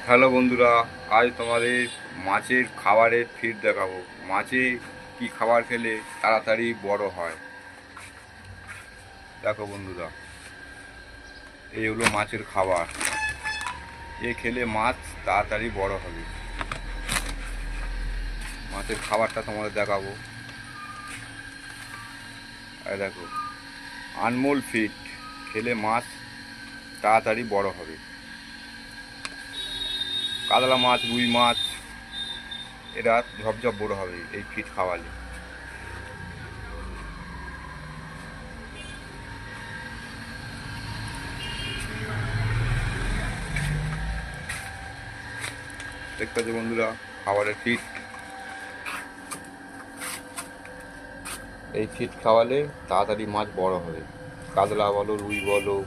Hello বন্ধুরা, আজ তোমাদের মাছের খাবারের ফিড দেখাবো। মাছে কি খাবার খেলে তাড়াতাড়ি বড় হয়। দেখো বন্ধুরা, এই হলো মাছের খাবার। এ খেলে মাছ তাড়াতাড়ি বড় হবে। মাছের খাবারটা তোমাদের দেখাবো। এই দেখো, আনমোল ফিড খেলে মাছ তাড়াতাড়ি বড় হবে। কাতলা মাছ, রুই মাছ এরা ঝপঝপ বড় হবে এই ফিড খাওয়ালে। দেখতে পাচ্ছ বন্ধুরা, খাবারের ফিড। এই ফিড খাওয়ালে তাড়াতাড়ি মাছ বড় হবে। কাতলা বলো, রুই বলো,